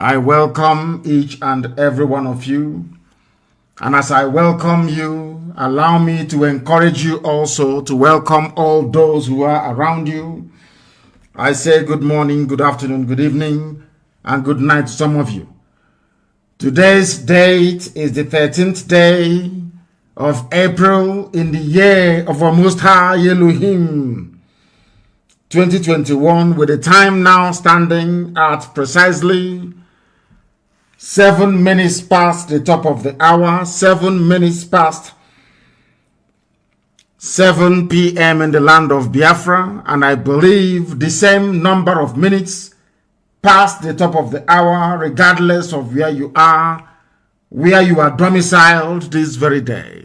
I welcome each and every one of you. And as I welcome you, allow me to encourage you also to welcome all those who are around you. I say good morning, good afternoon, good evening, and good night to some of you. Today's date is the 13th day of April in the year of our Most High Elohim, 2021, with the time now standing at precisely 7 minutes past the top of the hour, 7 minutes past 7 p.m. in the land of Biafra, and I believe the same number of minutes past the top of the hour, regardless of where you are domiciled this very day.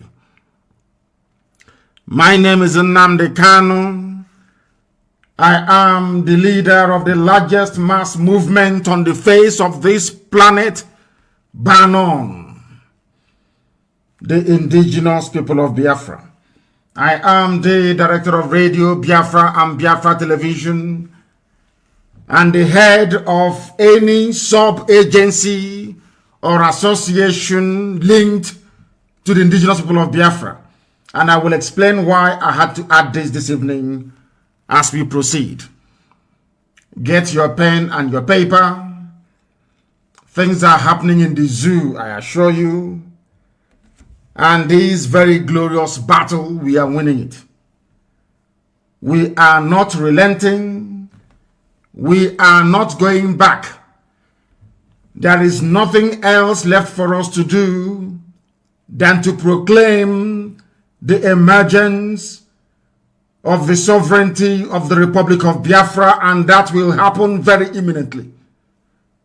My name is Nnamdi Kanu. I am the leader of the largest mass movement on the face of this planet, Banon, the indigenous people of Biafra. I am the director of Radio Biafra and Biafra Television, and the head of any sub-agency or association linked to the indigenous people of Biafra. And I will explain why I had to add this evening as we proceed. Get your pen and your paper. Things are happening in the zoo, I assure you. And this very glorious battle, we are winning it. We are not relenting. We are not going back. There is nothing else left for us to do than to proclaim the emergence of the sovereignty of the Republic of Biafra, and that will happen very imminently.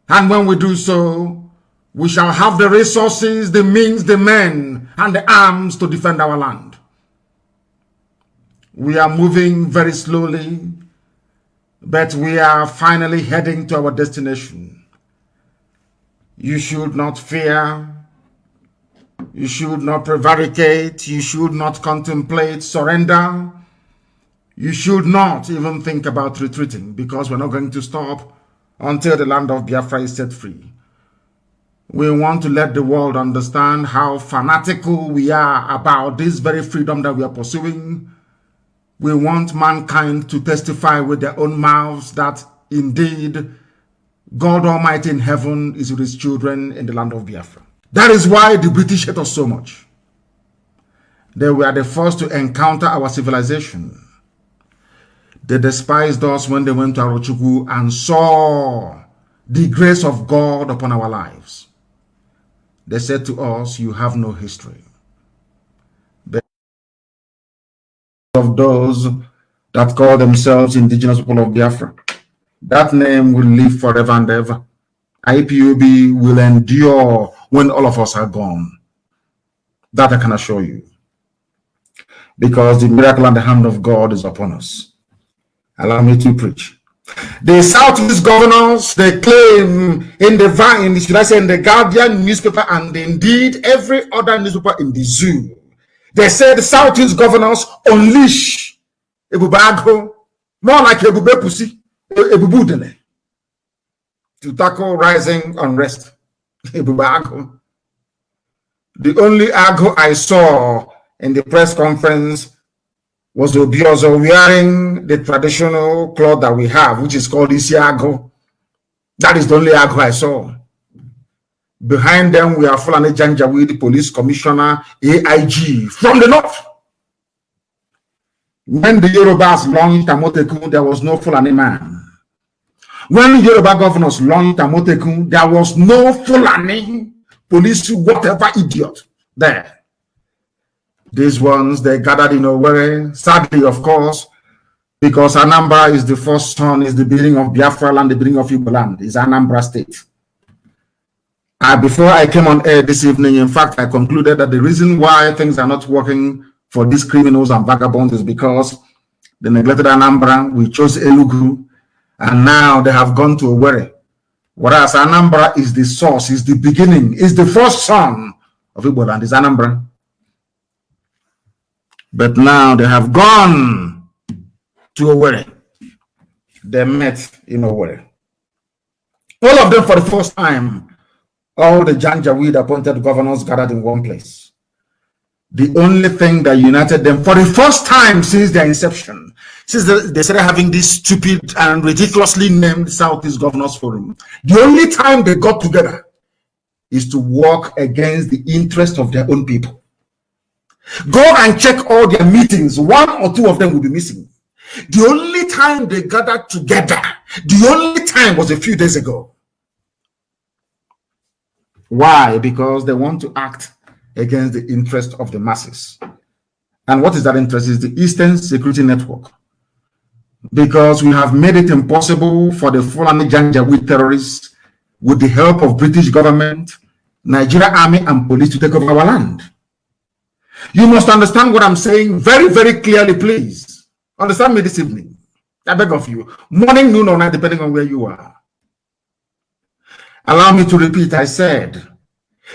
And when we do so, we shall have the resources, the means, the men, and the arms to defend our land. We are moving very slowly, but we are finally heading to our destination. You should not fear. You should not prevaricate. You should not contemplate surrender. You should not even think about retreating, because we're not going to stop until the land of Biafra is set free. We want to let the world understand how fanatical we are about this very freedom that we are pursuing. We want mankind to testify with their own mouths that indeed God Almighty in heaven is with his children in the land of Biafra. That is why the British hate us so much. They were the first to encounter our civilization. They despised us when they went to Arochukwu and saw the grace of God upon our lives. They said to us, you have no history. But of those that call themselves indigenous people of Biafra, that name will live forever and ever. IPOB will endure when all of us are gone. That I can assure you. Because the miracle and the hand of God is upon us. Allow me to preach. The Southeast governors, they claim in the Guardian newspaper, and indeed every other newspaper in the zoo, they said the Southeast governors unleash Ebubeagu, more like Ebubudele, to tackle rising unrest. Ebubeagu. The only Agu I saw in the press conference was Obiozor wearing the traditional cloth that we have, which is called Isiago. That is the only Ago I saw. Behind them, we are Fulani Janjaweed, Police Commissioner, AIG, from the north. When the Yorubas launched Tamotekun, there was no Fulani man. When Yoruba governors launched Tamotekun, there was no Fulani police, whatever idiot there. These ones, they gathered in Owerri, sadly, of course, because Anambra is the first son, is the beginning of Biafra land, the beginning of Igbo land, is Anambra state. Before I came on air this evening, in fact, I concluded that the reason why things are not working for these criminals and vagabonds is because they neglected Anambra, we chose Elugu, and now they have gone to Owerri. Whereas Anambra is the source, is the beginning, is the first son of Igbo land, is Anambra. But now they have gone to Owerri. They met in Owerri. All of them for the first time, all the Janjaweed appointed governors gathered in one place. The only thing that united them for the first time since their inception, since they started having this stupid and ridiculously named Southeast Governors Forum, the only time they got together is to work against the interest of their own people. Go and check all their meetings. One or two of them will be missing. The only time they gathered together, the only time was a few days ago. Why? Because they want to act against the interest of the masses. And what is that interest? Is the Eastern Security Network. Because we have made it impossible for the Fulani Janjaweed terrorists, with the help of British government, Nigeria Army and police, to take over our land. You must understand what I'm saying very, very clearly, please. Understand me this evening. I beg of you. Morning, noon, or night, depending on where you are. Allow me to repeat, I said,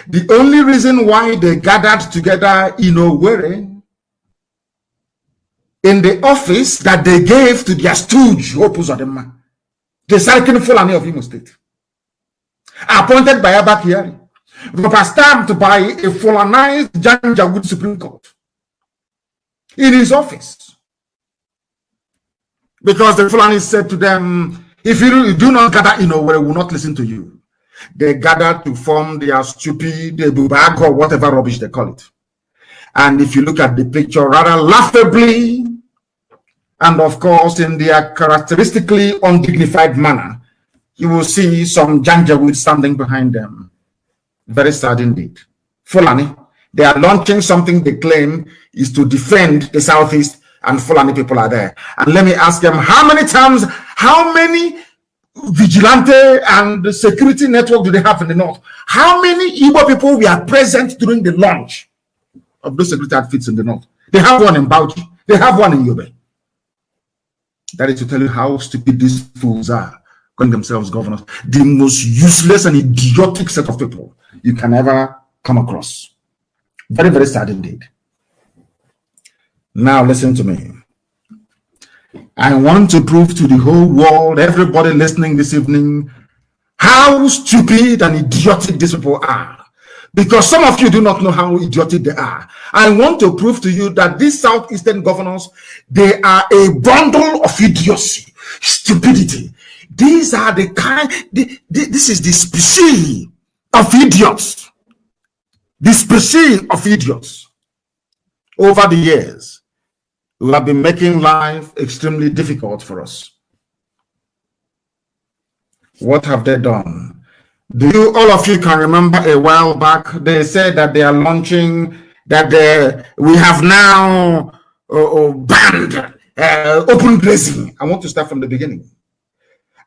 the only reason why they gathered together in Owerri, in the office that they gave to their stooge, Opuzodema, the Sarkin Fulani of Imo State, appointed by Abakari, was stamped by a Fulanized Janjaweed Supreme Court in his office. Because the Fulani said to them, if you do not gather in Owerri, we will not listen to you. They gathered to form their stupid Ebubeagu or whatever rubbish they call it. And if you look at the picture rather laughably, and of course in their characteristically undignified manner, you will see some Janjaweed standing behind them. Very sad indeed. Fulani, they are launching something they claim is to defend the Southeast, and Fulani people are there. And let me ask them, how many times, how many vigilante and security network do they have in the north? How many Igbo people were present during the launch of those security outfits in the north? They have one in Bauchi. They have one in Yobe. That is to tell you how stupid these fools are, calling themselves governors. The most useless and idiotic set of people you can ever come across. Very, very sad indeed. Now listen to me. I want to prove to the whole world, everybody listening this evening, how stupid and idiotic these people are. Because some of you do not know how idiotic they are. I want to prove to you that these Southeastern governors, they are a bundle of idiocy, stupidity. These are the kind, this is the species of idiots. The species of idiots. Over the years, we have been making life extremely difficult for us. What have they done? Do you, all of you can remember a while back, they said that they are launching, that we have now banned open grazing. I want to start from the beginning.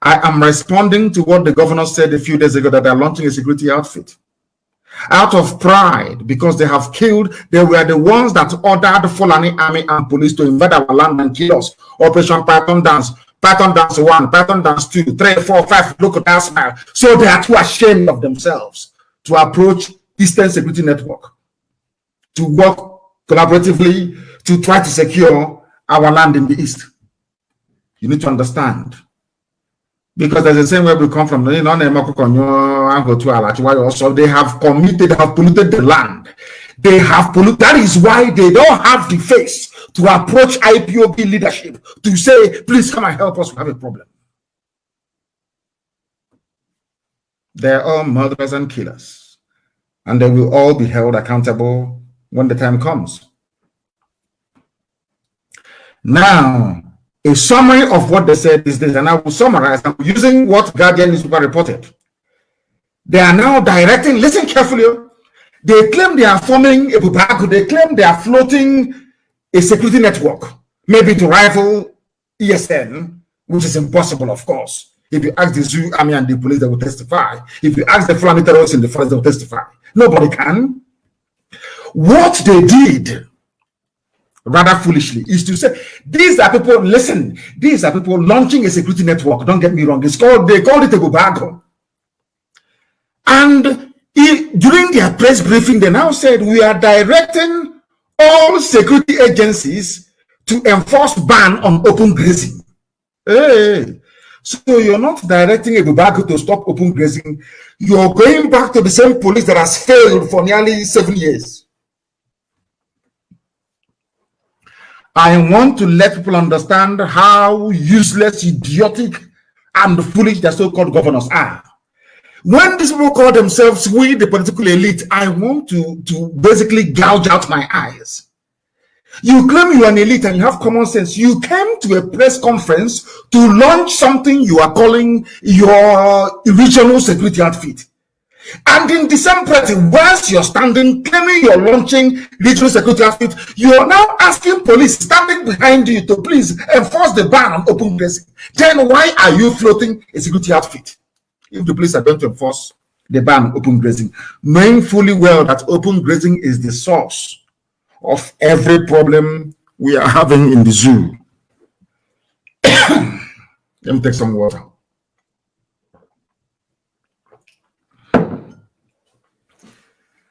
I am responding to what the governor said a few days ago, that they are launching a security outfit. Out of pride, because they have killed, they were the ones that ordered Fulani Army and police to invade our land and kill us. Operation Python Dance 1, Python Dance 2, 3, 4, 5, look at that smile. So they are too ashamed of themselves to approach Eastern Security Network, to work collaboratively to try to secure our land in the East. You need to understand. Because there's the same way we come from. So they have committed, they have polluted the land. They have polluted. That is why they don't have the face to approach IPOB leadership to say, please come and help us, we have a problem. They're all murderers and killers. And they will all be held accountable when the time comes. Now, a summary of what they said is this, and I will summarize. I'm using what Guardian newspaper reported. They are now directing, listen carefully, they claim they are forming Ebubeagu, they claim they are floating a security network, maybe to rival ESN, which is impossible, of course. If you ask the Zoo Army and the police, they will testify. If you ask the Fulani terrorists in the forest, they will testify. Nobody can. What they did, rather foolishly, is to say, these are people, listen, these are people launching a security network. Don't get me wrong. They called it Ebubeagu. And during their press briefing, they now said, we are directing all security agencies to enforce ban on open grazing. Hey. So you're not directing Ebubeagu to stop open grazing. You're going back to the same police that has failed for nearly 7 years. I want to let people understand how useless, idiotic, and foolish the so-called governors are. When these people call themselves we, the political elite, I want to basically gouge out my eyes. You claim you're an elite and you have common sense. You came to a press conference to launch something you are calling your regional security outfit. And in the same breath, whilst you're standing, claiming you're launching regional security outfit, you are now asking police standing behind you to please enforce the ban on open grazing. Then why are you floating a security outfit if the police are going to enforce the ban on open grazing, knowing fully well that open grazing is the source of every problem we are having in the zoo? Let me take some water.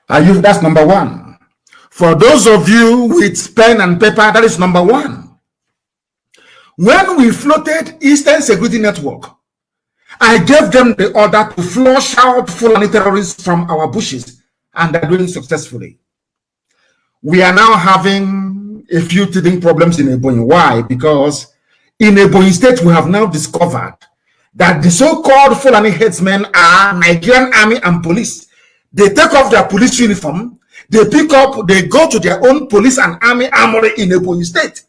That's number one. For those of you with pen and paper, that is number one. When we floated Eastern Security Network, I gave them the order to flush out Fulani terrorists from our bushes, and they're doing successfully. We are now having a few teething problems in Ebonyi. Why? Because in Ebonyi State, we have now discovered that the so-called Fulani headsmen are Nigerian army and police. They take off their police uniform, they go to their own police and army armory in Ebonyi State.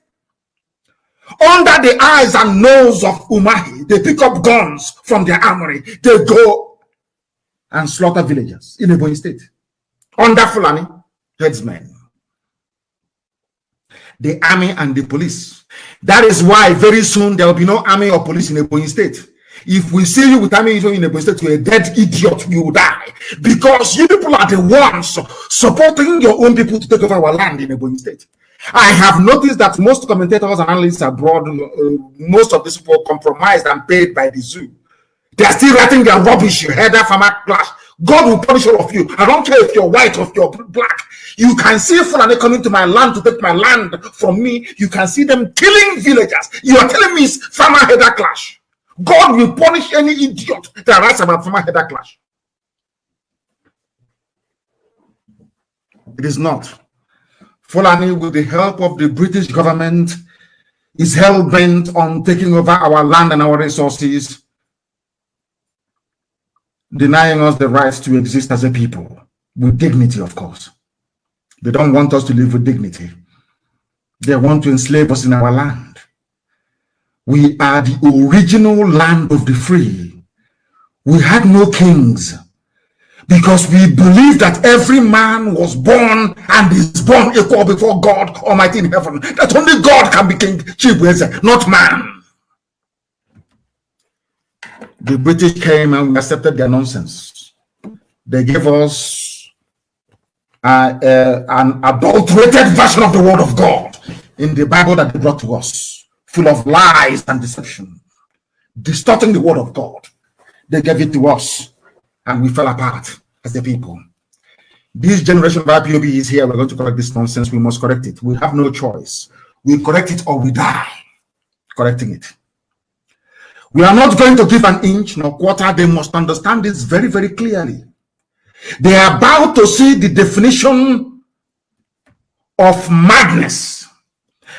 Under the eyes and nose of Umahi, they pick up guns from their armory. They go and slaughter villagers in Ebonyi State. Under Fulani headsmen. The army and the police. That is why very soon there will be no army or police in Ebonyi State. If we see you with army in Ebonyi State, you're a dead idiot, you will die. Because you people are the ones supporting your own people to take over our land in Ebonyi State. I have noticed that most commentators and analysts abroad, most of these people compromised and paid by the zoo. They are still writing their rubbish, you heard that farmer clash. God will punish all of you. I don't care if you're white or if you're black. You can see Fulani coming to my land to take my land from me. You can see them killing villagers. You are telling me it's farmer header clash. God will punish any idiot that writes about farmer header clash. It is not. Fulani, with the help of the British government, is hell-bent on taking over our land and our resources, denying us the rights to exist as a people, with dignity, of course. They don't want us to live with dignity. They want to enslave us in our land. We are the original land of the free. We had no kings because we believe that every man was born and is born equal before God Almighty in heaven. That only God can be king, not man. The British came and we accepted their nonsense. They gave us an adulterated version of the word of God in the Bible that they brought to us, full of lies and deception, distorting the word of God. They gave it to us and we fell apart as a people. This generation of IPOB is here. We're going to correct this nonsense. We must correct it. We have no choice. We correct it or we die correcting it. We are not going to give an inch nor quarter. They must understand this very, very clearly. They are about to see the definition of madness.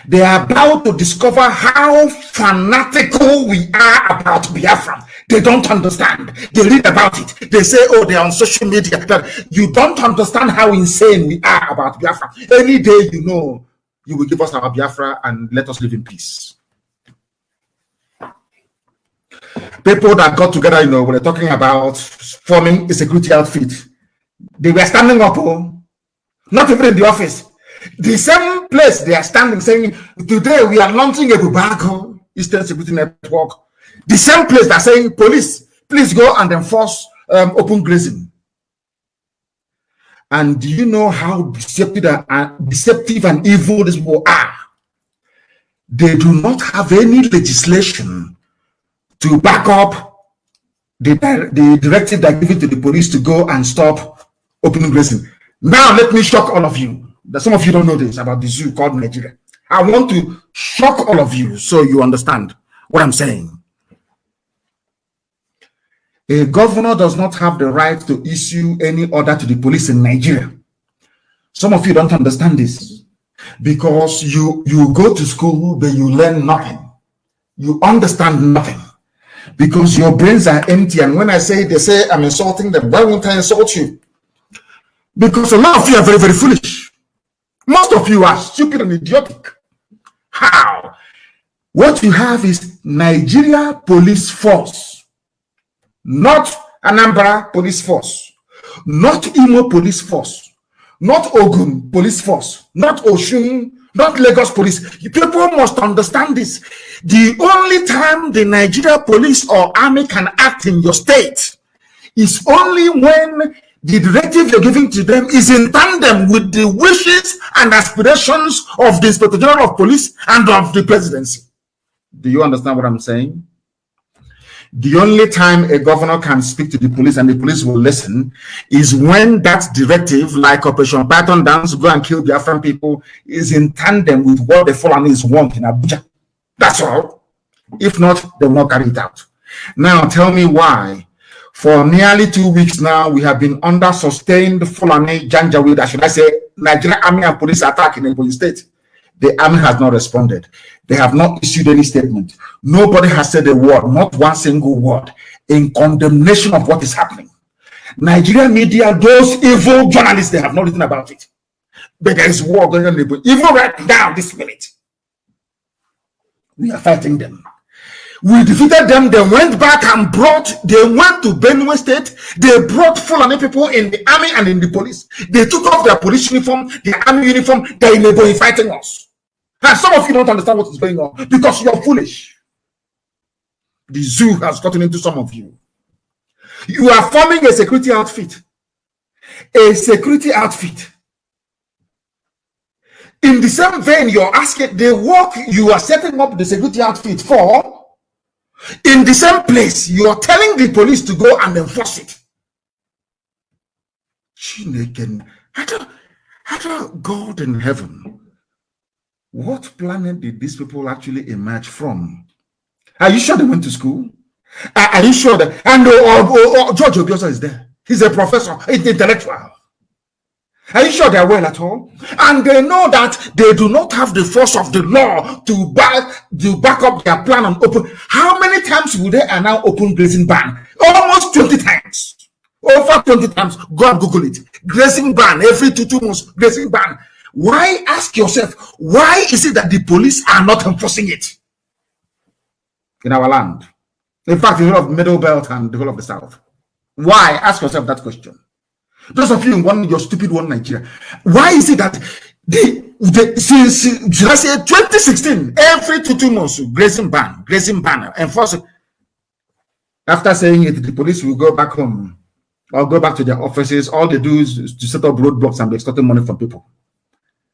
They are about to discover how fanatical we are about Biafra. They don't understand. They read about it. They say, oh, they're on social media. That you don't understand how insane we are about Biafra. Any day, you know, you will give us our Biafra and let us live in peace. People that got together, you know, were talking about forming a security outfit. They were standing up, not even in the office. The same place they are standing saying, today we are launching Ebubeagu, Eastern Security Network. The same place they're saying, police, please go and enforce open grazing. And do you know how deceptive and evil these people are? They do not have any legislation to back up the directive that given to the police to go and stop open grazing. Now let me shock all of you. That some of you don't know this about the zoo called Nigeria. I want to shock all of you so you understand what I'm saying. A governor does not have the right to issue any order to the police in Nigeria. Some of you don't understand this because you go to school, but you learn nothing. You understand nothing because your brains are empty. And when I say, they say I'm insulting them, why won't I insult you? Because a lot of you are very, very foolish. Most of you are stupid and idiotic. How? What you have is Nigeria Police Force, not Anambra Police Force, not Imo Police Force, not Ogun Police Force, not Oshun, not Lagos Police. People must understand this. The only time the Nigeria Police or Army can act in your state is only when the directive you're giving to them is in tandem with the wishes and aspirations of the Inspector General of Police and of the presidency. Do you understand what I'm saying? The only time a governor can speak to the police and the police will listen is when that directive, like Operation Python Dance, go and kill Biafran people, is in tandem with what the Fulanis want in Abuja. That's all. If not, they will not carry it out. Now, tell me why. For nearly 2 weeks now, we have been under sustained Fulani Janjaweed, should I say, Nigerian Army and Police attack in Ebonyi State. The army has not responded. They have not issued any statement. Nobody has said a word, not one single word, in condemnation of what is happening. Nigerian media, those evil journalists, they have not written about it. But there is war going on. Even right now, this minute, we are fighting them. We defeated them. They went back and they went to Benue State. They brought Fulani people in the army and in the police. They took off their police uniform, their army uniform. They're in Ebonyi fighting us. And some of you don't understand what is going on because you're foolish. The zoo has gotten into some of you. You are forming a security outfit. A security outfit. In the same vein, you're asking the work you are setting up the security outfit for. In the same place, you are telling the police to go and enforce it. God in heaven, what planet did these people actually emerge from? Are you sure they went to school? Are you sure that? And George Obiosa is there. He's a professor, he's an intellectual. Are you sure they're well at all? And they know that they do not have the force of the law to back up their plan and open. How many times will they now open grazing ban? Almost 20 times. Over 20 times. Go and Google it. Grazing ban. Every 2 months, grazing ban. Why? Ask yourself, why is it that the police are not enforcing it in our land? In fact, the whole of the Middle Belt and the whole of the South. Why? Ask yourself that question. Those of you in your stupid one Nigeria, why is it that since should I say 2016, every 2 months, grazing ban, enforce? After saying it, the police will go back home or go back to their offices. All they do is to set up roadblocks and be extorting money from people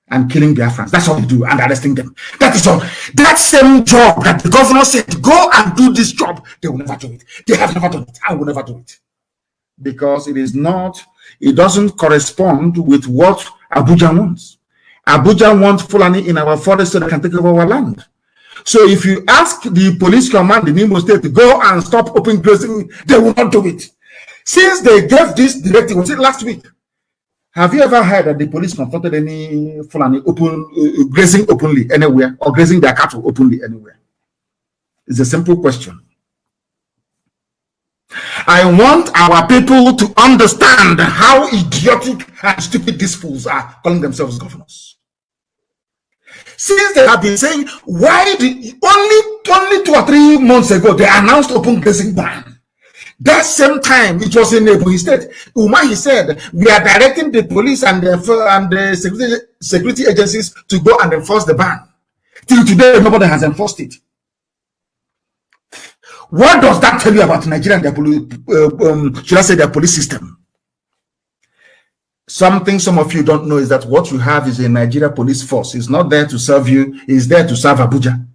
and killing Biafrans. That's all they do, and arresting them. That is all. That same job that the governor said, go and do this job, they will never do it. They have never done it. I will never do it. Because it doesn't correspond with what Abuja wants. Abuja wants Fulani in our forest so they can take over our land. So if you ask the police command in Imo State to go and stop open grazing, they will not do it. Since they gave this directive, was it last week? Have you ever heard that the police confronted any Fulani grazing openly anywhere or grazing their cattle openly anywhere? It's a simple question. I want our people to understand how idiotic and stupid these fools are calling themselves governors. Since they have been saying, why did only 2 or 3 months ago they announced open grazing ban. That same time it was in Ebonyi State. Umahi said, we are directing the police and the security agencies to go and enforce the ban. Till today, nobody has enforced it. What does that tell you about Nigeria and their their police system? Something some of you don't know is that what you have is a Nigeria police force. It's not there to serve you, it's there to serve Abuja.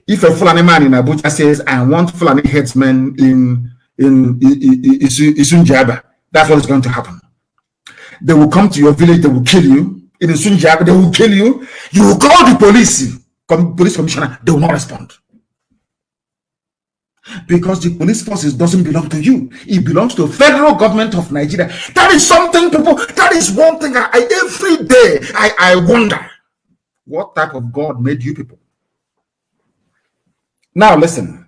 If a Fulani man in Abuja says, I want Fulani headsmen in Isunjaba, that's what is going to happen. They will come to your village, they will kill you. In Isunjaba, they will kill you. You will call the police commissioner, they will not respond. Because the police forces doesn't belong to you. It belongs to the federal government of Nigeria. That is something, people, that is one thing every day I wonder. What type of God made you people? Now listen.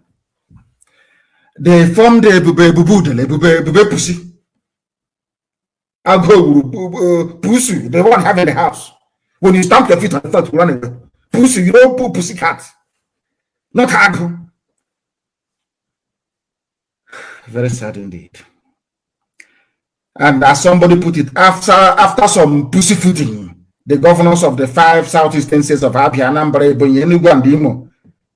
They formed the Ebubeagu pussy. I'll go pussy, the one having the house. When you stamp your feet and start running, pussy, you don't put pussy cat. Not Ago. Very sad indeed. And as somebody put it, after some pussyfooting, the governors of the 5 southeastern states of Abia, Anambra, Ebonyi, Enugu, and Imo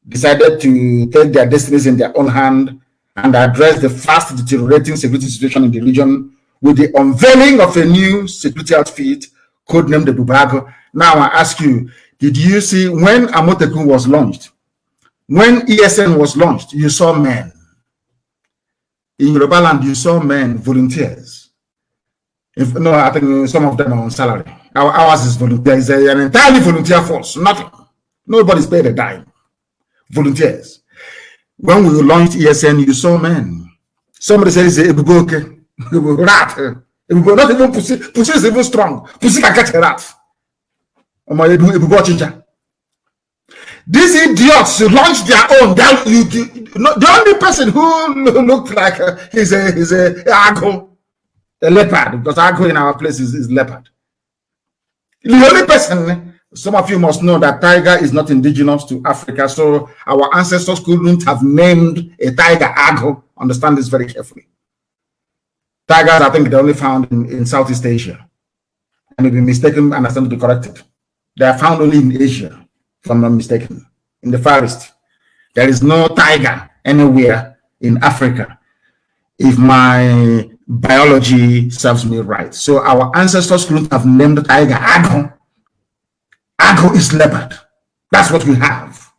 decided to take their destinies in their own hand and address the fast deteriorating security situation in the region with the unveiling of a new security outfit codenamed Ebubeagu. Now I ask you, did you see when Amotekun was launched? When ESN was launched, you saw men. In Yoruba land, you saw men, volunteers. No, I think some of them are on salary. Ours is volunteer. It's an entirely volunteer force. Nothing. Nobody's paid a dime. Volunteers. When we launched ESN, you saw men. Somebody says, Ebubeagu, rat. Ebubeagu, not even pussy. Pussy is even strong. Pussy can catch a rat. These idiots launched their own. The only person who looked like he's a Ago, a leopard, because Ago in our place is leopard. The only person, some of you must know that tiger is not indigenous to Africa, so our ancestors couldn't have named a tiger Ago. Understand this very carefully. Tigers, I think, they're only found in Southeast Asia. I may be mistaken and I stand to be corrected. They are found only in Asia. If I'm not mistaken, in the Far East. There is no tiger anywhere in Africa, if my biology serves me right. So our ancestors couldn't have named the tiger Ago. Ago is leopard. That's what we have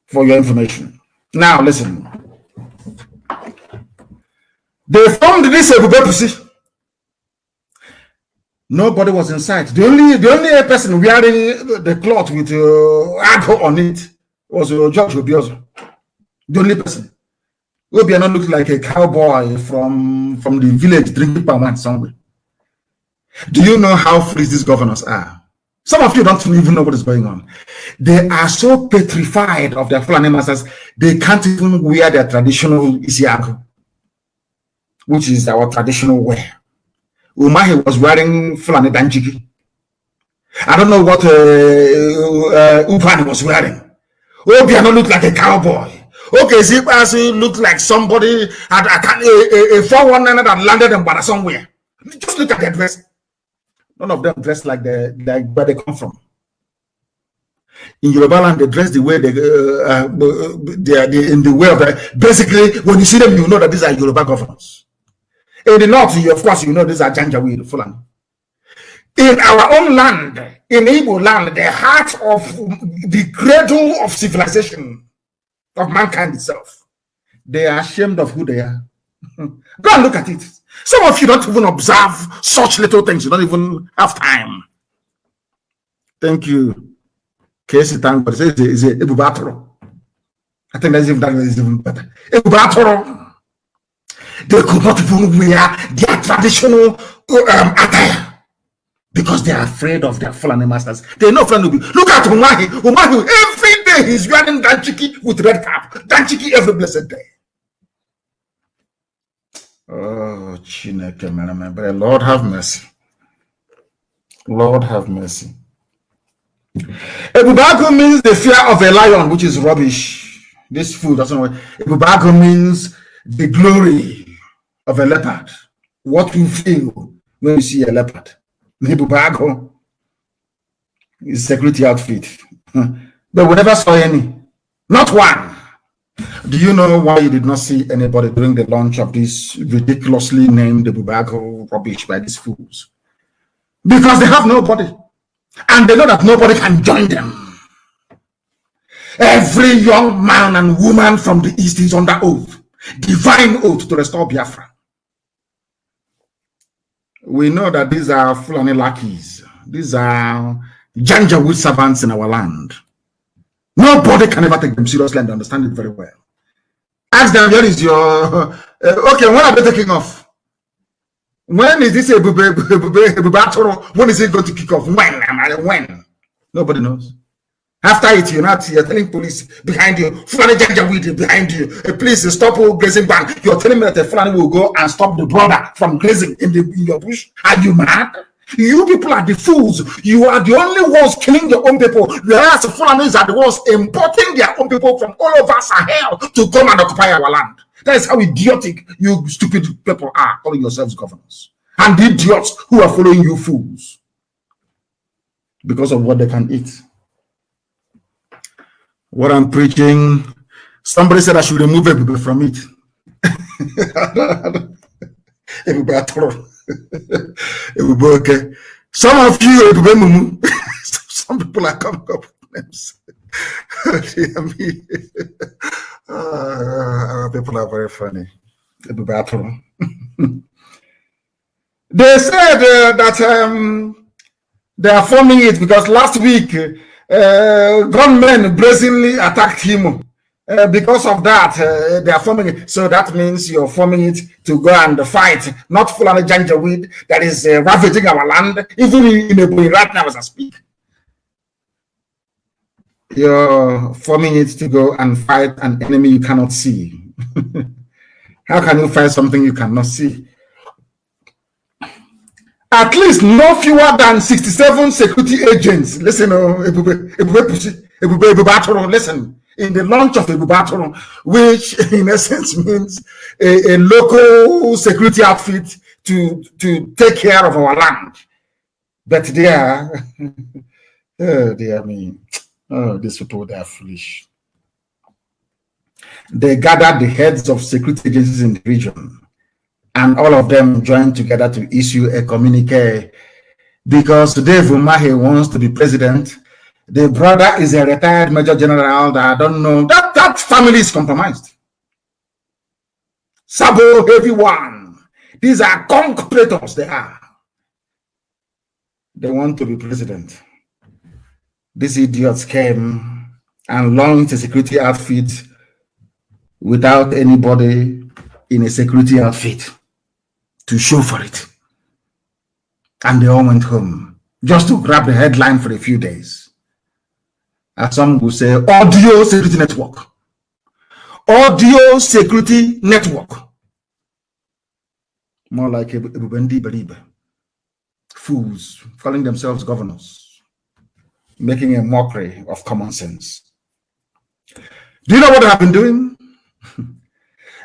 for your information. Now listen. They formed this Ebubeagu. Nobody was in sight. The only person wearing the cloth with Ago on it was George Obiozor. The only person. Obiano looked like a cowboy from the village drinking palm wine somewhere. Do you know how free these governors are? Some of you don't even know what is going on. They are so petrified of their Fulani masters, they can't even wear their traditional Isiago, which is our traditional wear. Umahi was wearing Fulani Danjiki. I don't know what Upani was wearing. Obiano looked like a cowboy. Okay, Zipasi looked like somebody had a 419 that landed in Bada somewhere. Just look at their dress. None of them dressed like where they come from. In Yoruba land, they dress the way they in the way of basically, when you see them, you know that these are Yoruba governors. In the north, of course, you know these are Janjaweed, Fulani. In our own land, in Igbo land, the heart of the cradle of civilization of mankind itself, they are ashamed of who they are. Go and look at it. Some of you don't even observe such little things. You don't even have time. Thank you. Casey Tang, but it says Ebubeagu. I think that is even better. Ebubeagu. They could not even wear their traditional attire because they are afraid of their Fulani masters. They know Fulani will be. Look at Umahi. Umahi, every day he's wearing Danchiki with red cap. Danchiki every blessed day. Oh, Chineke, man, Lord have mercy. Lord have mercy. Ebubeagu means the fear of a lion, which is rubbish. This food doesn't work. Ebubeagu means the glory of a leopard. What you feel when you see a leopard. Ebubeagu is security outfit. But we never saw any. Not one. Do you know why you did not see anybody during the launch of this ridiculously named Ebubeagu rubbish by these fools? Because they have nobody. And they know that nobody can join them. Every young man and woman from the East is under oath. Divine oath to restore Biafra. We know that these are Fulani lackeys. These are Janjaweed servants in our land. Nobody can ever take them seriously and understand it very well. Ask them, where is your... okay, when are they taking off? When is this Ebubeagu? When is it going to kick off? When? Nobody knows. After it, you're telling police behind you, Fulani Janjaweed behind you, please stop grazing ban. You're telling me that the Fulani will go and stop the brother from grazing in your bush. Are you mad? You people are the fools. You are the only ones killing your own people. Whereas the Fulanis are the ones importing their own people from all over Sahel to come and occupy our land. That is how idiotic you stupid people are, calling yourselves governors. And the idiots who are following you fools. Because of what they can eat. What I'm preaching, somebody said I should remove Ebube from it. Ebube, okay. Some of you, Ebube Mumu, some people are coming up with names. People are very funny. Ebube. They said that they are forming it because last week gunmen brazenly attacked him. Because of that, they are forming it. So that means you're forming it to go and fight, not Fulani Janjaweed that is ravaging our land, even in Ebubeagu right now as I speak. You're forming it to go and fight an enemy you cannot see. How can you fight something you cannot see? At least no fewer than 67 security agents. Listen, Ebubeagu, listen. In the launch of Ebubeagu, which in essence means a local security outfit to take care of our land. But they are, these people, they are foolish. They gathered the heads of security agencies in the region, and all of them joined together to issue a communique because Dave Umahi wants to be president. The brother is a retired major general that I don't know. That family is compromised. Sabo, everyone. These are concretors, they are. They want to be president. These idiots came and launched a security outfit without anybody in a security outfit to show for it. And they all went home just to grab the headline for a few days. As some will say, audio security network. Audio security network. More like Ebubeagu. Fools calling themselves governors, making a mockery of common sense. Do you know what they have been doing?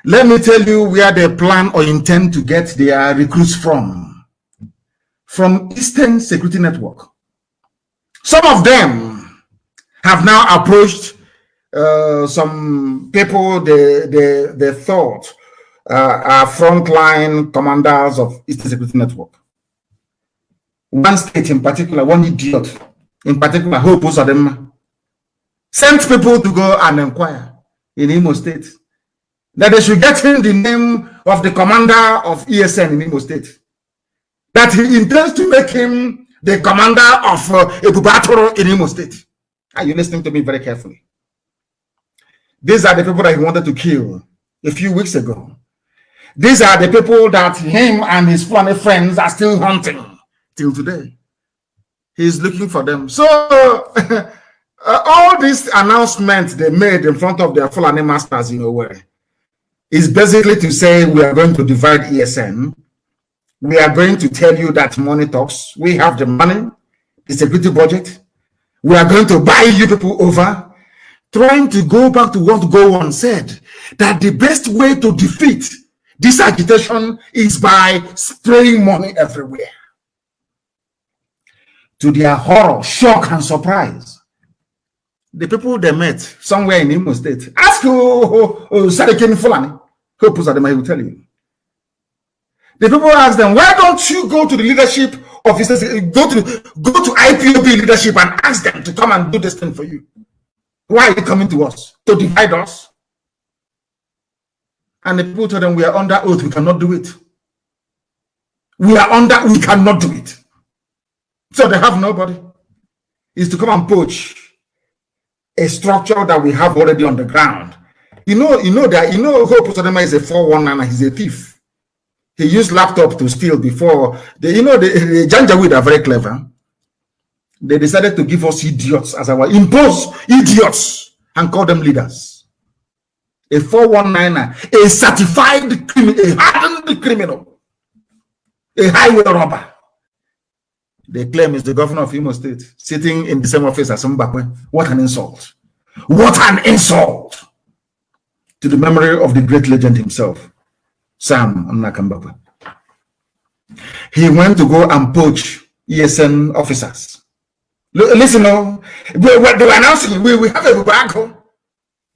Let me tell you where they plan or intend to get their recruits from. From Eastern Security Network. Some of them have now approached some people they thought are frontline commanders of Eastern Security Network. One state in particular, one idiot in particular, who opposed them, sent people to go and inquire in Imo State that they should get him the name of the commander of ESN in Imo State. That he intends to make him the commander of Ebubeagu in Imo State. Are you listening to me very carefully? These are the people that he wanted to kill a few weeks ago. These are the people that him and his Fulani friends are still hunting till today. He's looking for them. So all these announcements they made in front of their Fulani masters, is basically to say we are going to divide ESN. We are going to tell you that money talks. We have the money, the security budget. We are going to buy you people over, trying to go back to what Gowon said, that the best way to defeat this agitation is by spraying money everywhere. To their horror, shock, and surprise, the people they met somewhere in Imo State, ask Sadikin Fulani, who will tell you. The people asked them, why don't you go to the leadership officers, go to IPOB leadership and ask them to come and do this thing for you? Why are you coming to us? To divide us? And the people told them, we are under oath, we cannot do it. We cannot do it. So they have nobody. Is to come and poach a structure that we have already on the ground You know Hope Uzodinma is a 419, he's a thief. He used laptop to steal before. The Janjaweed are very clever. They decided to give us idiots as our imposed idiots and call them leaders. A 419er, a certified criminal, a hardened criminal, a highway robber. They claim is the governor of Imo State, sitting in the same office as Mbakwe. What an insult. What an insult to the memory of the great legend himself, Sam Nnakambakwe. He went to go and poach ESN officers. Listen, they were announcing we have a Ebubeagu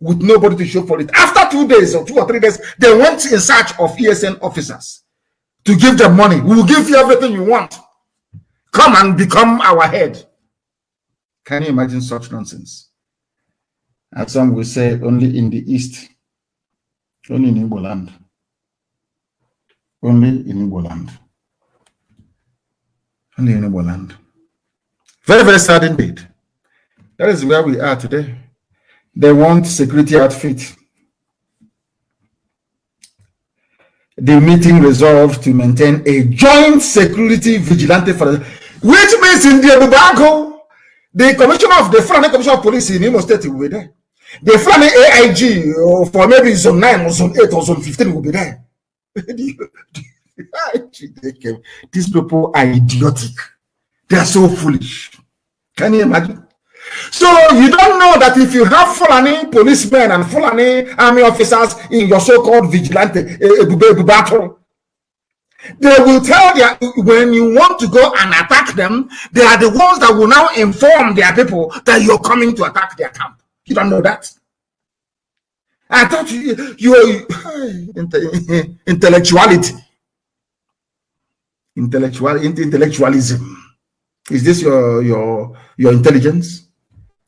with nobody to show for it. After 2 days or 2 or 3 days, they went in search of ESN officers to give them money. We will give you everything you want. Come and become our head. Can you imagine such nonsense? As some will say, only in the East, only in Igbo land. Only in Igbo land. Only in Igbo land. Very, very sad indeed. That is where we are today. They want security outfit. The meeting resolved to maintain a joint security vigilante for the, which means in the Ebubeagu, the commissioner of the Fulani Commissioner of Police in Imo State will be there. The Fulani AIG for maybe zone 9 or zone 8 or zone 15 will be there. These people are idiotic. They are so foolish. Can you imagine? So you don't know that if you have Fulani policemen and Fulani army officers in your so-called vigilante battle, they will tell you when you want to go and attack them, they are the ones that will now inform their people that you're coming to attack their camp. You don't know that? I thought intellectuality. Intellectualism. Is this your intelligence?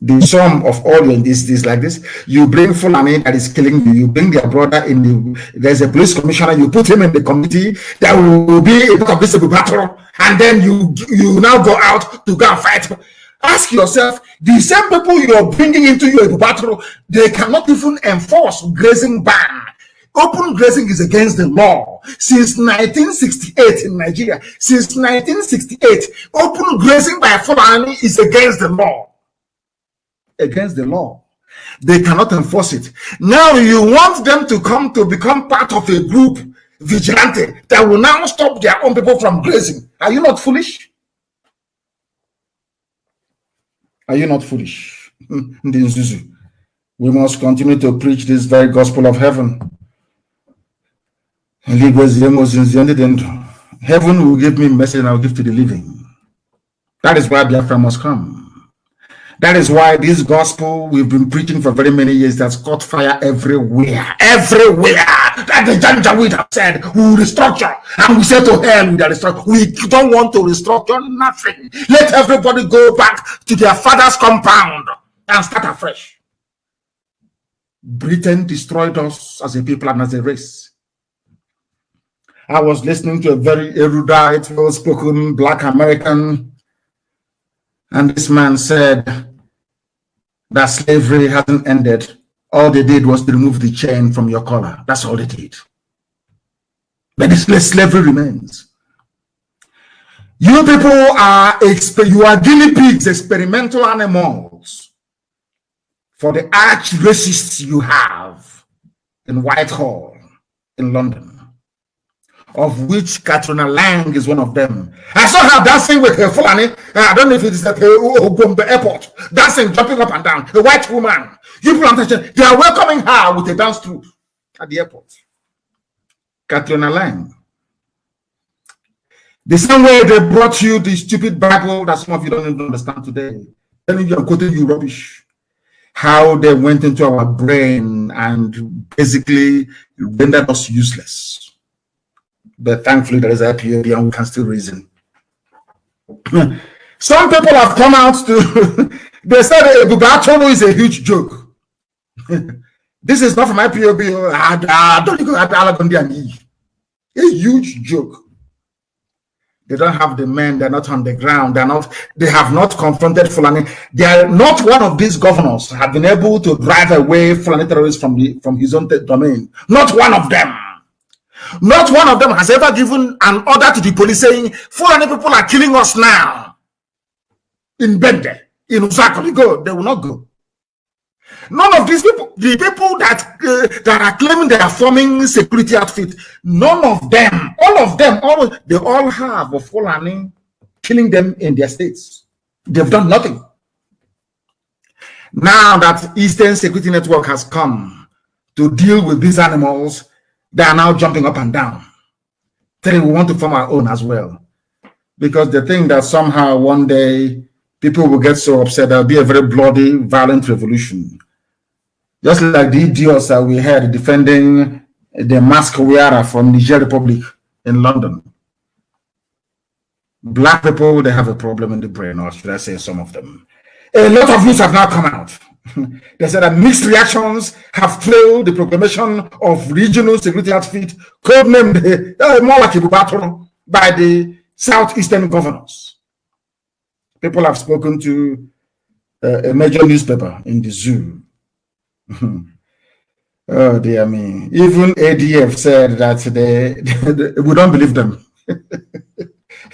The sum of all your this like this. You bring Fulani that is killing you. You bring their brother in the. There's a police commissioner. You put him in the committee that will be a part of this battle, and then you now go out to go and fight. Ask yourself: the same people you are bringing into your battle, they cannot even enforce grazing ban. Open grazing is against the law. Since 1968 in Nigeria, since 1968, open grazing by Fulani is against the law. Against the law. They cannot enforce it. Now you want them to come to become part of a group vigilante that will now stop their own people from grazing. Are you not foolish? Are you not foolish? We must continue to preach this very gospel of heaven. Heaven will give me a message and I will give to the living. That is why Biafra must come. That is why this gospel we've been preaching for very many years that's caught fire everywhere. Everywhere. That the Janjaweed have said, we will restructure. And we say to hell with the restructure. We don't want to restructure nothing. Let everybody go back to their father's compound and start afresh. Britain destroyed us as a people and as a race. I was listening to a very erudite, well-spoken Black American, and this man said that slavery hasn't ended. All they did was to remove the chain from your collar. That's all they did. But slavery remains. You people are guinea pigs, experimental animals for the arch racists you have in Whitehall in London, of which Katrina Lang is one of them. I saw her dancing with her Fulani. I don't know if it is at the airport, dancing, jumping up and down. A white woman. You people, they are welcoming her with a dance troupe at the airport. Katrina Lang. The same way they brought you the stupid Bible that some of you don't even understand today. Telling you and quoting you rubbish. How they went into our brain and basically rendered us useless. But thankfully, there is IPOB and we can still reason. Some people have come out to, they said Ebubeagu is a huge joke. This is not from IPOB. I don't think a huge joke. They don't have the men. They're not on the ground. They have not confronted Fulani. They are not one of these governors have been able to drive away Fulani terrorists from his own domain. Not one of them. Not one of them has ever given an order to the police saying, Fulani people are killing us now. In Bende, in Usako, they will not go. None of these people, the people that are claiming they are forming security outfit, none of them, all of them, they all have a Fulani killing them in their states. They've done nothing. Now that Eastern Security Network has come to deal with these animals, they are now jumping up and down. Saying we want to form our own as well. Because they think that somehow one day people will get so upset, there'll be a very bloody, violent revolution. Just like the idiots that we had defending the mask wearer from Niger Republic in London. Black people, they have a problem in the brain, or should I say some of them. A lot of news have now come out. They said that mixed reactions have trailed the proclamation of regional security outfit, codenamed more like Ebubeagu, by the southeastern governors. People have spoken to a major newspaper in the zoo. Oh dear me. Even ADF said that we don't believe them.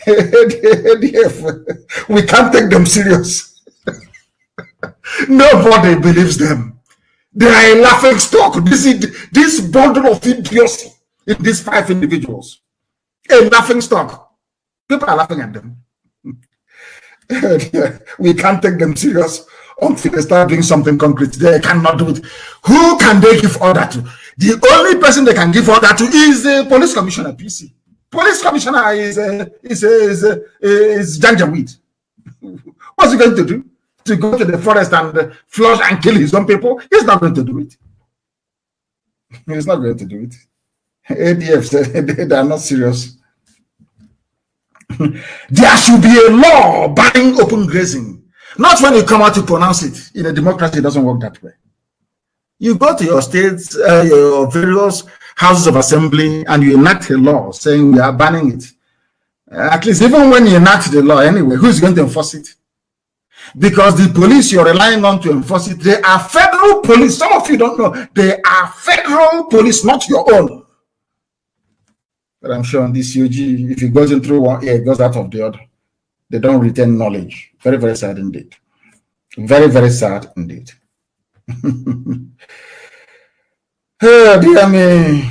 ADF, we can't take them serious. Nobody believes them. They are a laughing stock. This bundle of idiocy in these 5 individuals. A laughing stock. People are laughing at them. We can't take them serious until they start doing something concrete. They cannot do it. Who can they give order to? The only person they can give order to is the police commissioner, PC. Police commissioner is Janjaweed. What's he going to do? To go to the forest and flush and kill his own people? He's not going to do it. He's not going to do it. ADF, they are not serious. There should be a law banning open grazing. Not when you come out to pronounce it. In a democracy, it doesn't work that way. You go to your states, your various houses of assembly, and you enact a law saying we are banning it. At least even when you enact the law anyway, who's going to enforce it? Because the police you're relying on to enforce it, they are federal police. Some of you don't know. They are federal police, not your own. But I'm sure on this UG, if it goes in through one ear, it goes out of the other. They don't retain knowledge. Very, very sad indeed. Very, very sad indeed. Oh, dear me.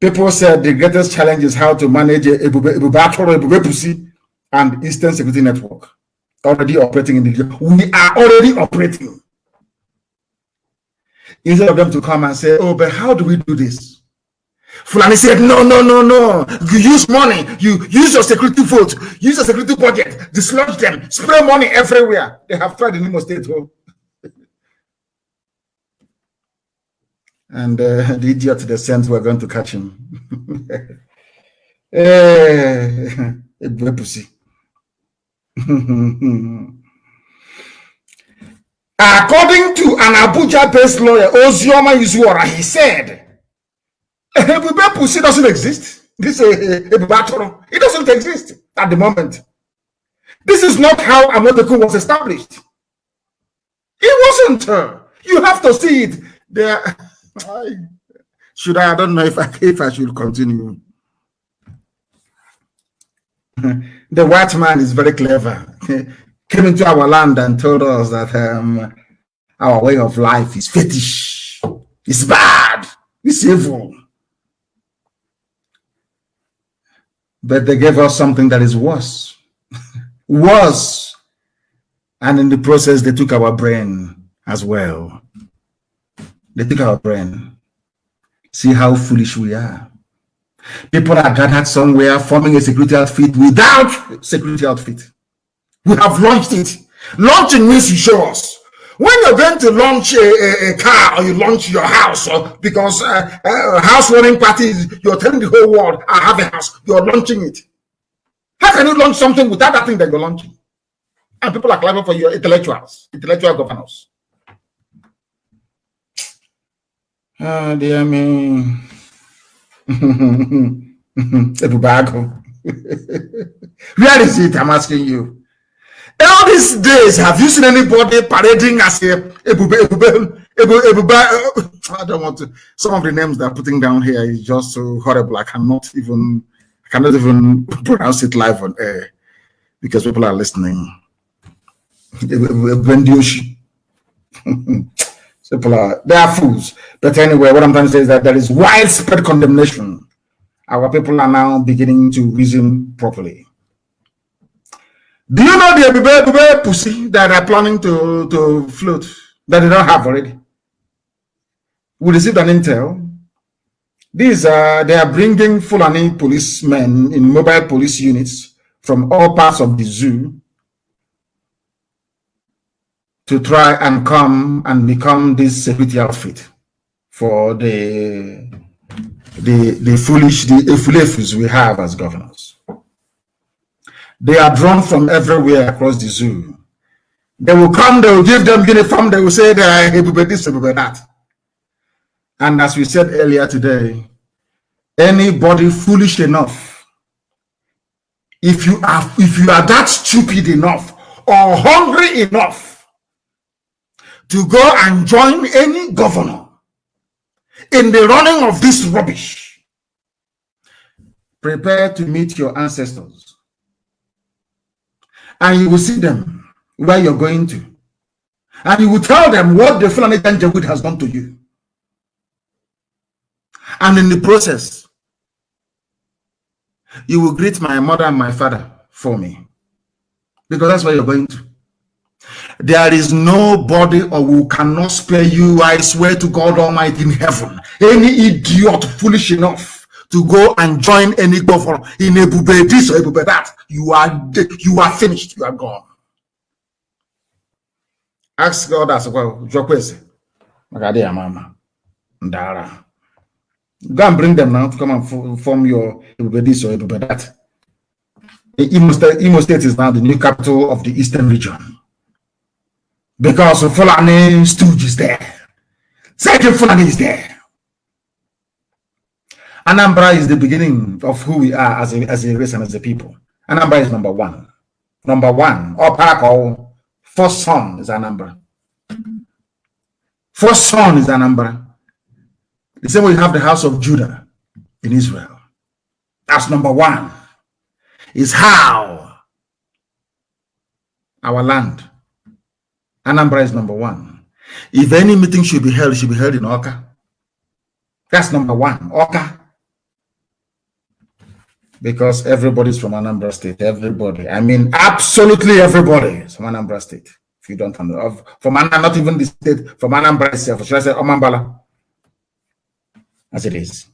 People said the greatest challenge is how to manage Ebubeagu and Eastern Security Network. Already operating in the... We are already operating. Instead of them to come and say, oh, but how do we do this? Fulani said, no. You use money. You use your security vote. Use your security budget. Dislodge them. Spray money everywhere. They have tried in Imo State. And the idiot they sent were going to catch him. A pussy. According to an Abuja-based lawyer, Ozioma Izuora, he said, Ebubeagu doesn't exist. This Ebubeagu, it doesn't exist at the moment. This is not how Amoteku was established. It wasn't. You have to see it. There. I don't know if I should continue. The white man is very clever. Came into our land and told us that our way of life is fetish. It's bad. It's evil. But they gave us something that is worse. Worse. And in the process, they took our brain as well. They took our brain. See how foolish we are. People are gathered somewhere forming a security outfit without security outfit. We have launched it. Launching means you show us. When you're going to launch a car or you launch your house, or because house warming parties, you're telling the whole world, I have a house, you're launching it. How can you launch something without that thing that you're launching? And people are clapping for your intellectual governors. Oh, dear me. Ebubeagu. Where is it? I'm asking you. All these days, have you seen anybody parading as a Ebubeagu? I don't want to. Some of the names they're putting down here is just so horrible. I cannot even pronounce it live on air because people are listening. They are fools. But anyway, what I'm trying to say is that there is widespread condemnation. Our people are now beginning to reason properly. Do you know the Ebubeagu pussy that are planning to float that they don't have already? We received an intel. They are bringing Fulani policemen in mobile police units from all parts of the zoo to try and come and become this security outfit for the foolish Efulefus we have as governors. They are drawn from everywhere across the zoo. They will come, they will give them uniform, they will say they are Ebube this, Ebube that. And as we said earlier today, anybody foolish enough, if you are that stupid enough or hungry enough to go and join any governor in the running of this rubbish, prepare to meet your ancestors. And you will see them where you're going to. And you will tell them what the Fulani Janjaweed has done to you. And in the process, you will greet my mother and my father for me. Because that's where you're going to. There is nobody or who cannot spare you, I swear to God Almighty in heaven. Any idiot foolish enough to go and join any governor in Ebube this or Ebube that, you are finished, you are gone. Ask God as well. Mama. Ndara. Go and bring them now to come and form your Ebube this or Ebube that. Imo State is now the new capital of the Eastern region. Because Fulani Stooge is there. Second Fulani is there. Anambra is the beginning of who we are as a race and as a people. Anambra is number one. Number one. Or Parako, first son is Anambra. First son is Anambra. The same way you have the house of Judah in Israel. That's number one. Is how our land. Anambra is number one. If any meeting should be held, it should be held in Oka. That's number one. Oka. Because everybody's from Anambra State. Everybody. I mean, absolutely everybody is from Anambra State. If you don't know. From Anambra, not even the state, from Anambra itself. Should I say Omambala? As it is.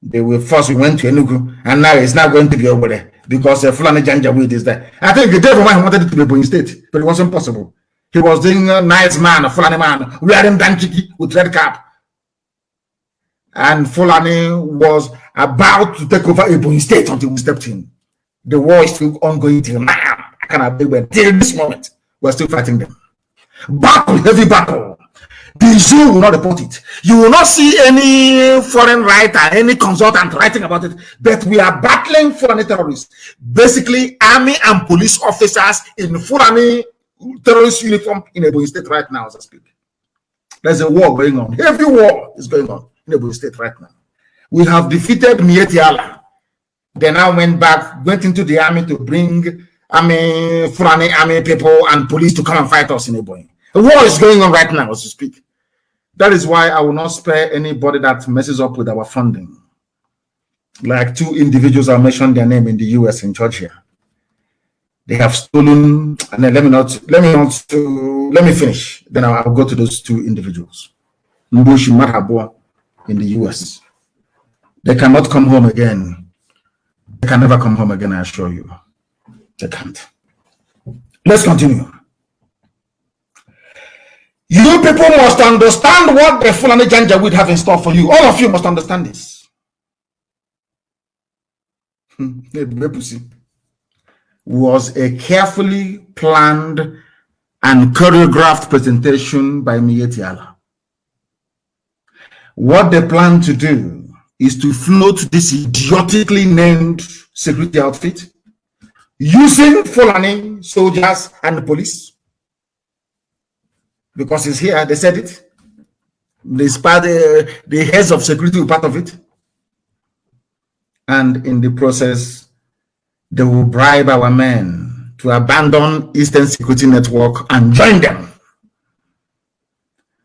They were first, we went to Enugu, and now it's not going to be over there. Because Fulani Janjaweed is there. I think the devil man wanted it to be Ebonyi State, but it wasn't possible. He was doing a nice man, a Fulani man, wearing danchiki with red cap. And Fulani was about to take over Ebonyi State until we stepped in. The war is still ongoing till now. Till this moment, we're still fighting them. Battle, heavy battle. The zoo will not report it. You will not see any foreign writer, any consultant writing about it. But we are battling Fulani terrorists. Basically, army and police officers in Fulani terrorist uniform in Ebonyi State right now as I speak. There's a war going on. Heavy war is going on in Ebonyi State right now. We have defeated Mietiala. They now went into the army to bring Fulani army people and police to come and fight us in Ebonyi. The war is going on right now as we speak. That is why I will not spare anybody that messes up with our funding. Like two individuals, I mentioned their name in the US and Georgia. They have stolen, and then let me finish. Then I'll go to those two individuals. Mbushi Marhabo in the US. They cannot come home again. They can never come home again, I assure you. They can't. Let's continue. You people must understand what the Fulani Janjaweed have in store for you. All of you must understand this. Was a carefully planned and choreographed presentation by Mietiala. What they plan to do is to float this idiotically named security outfit using Fulani soldiers and the police. Because it's here, they said it. The heads of security were part of it. And in the process, they will bribe our men to abandon Eastern Security Network and join them.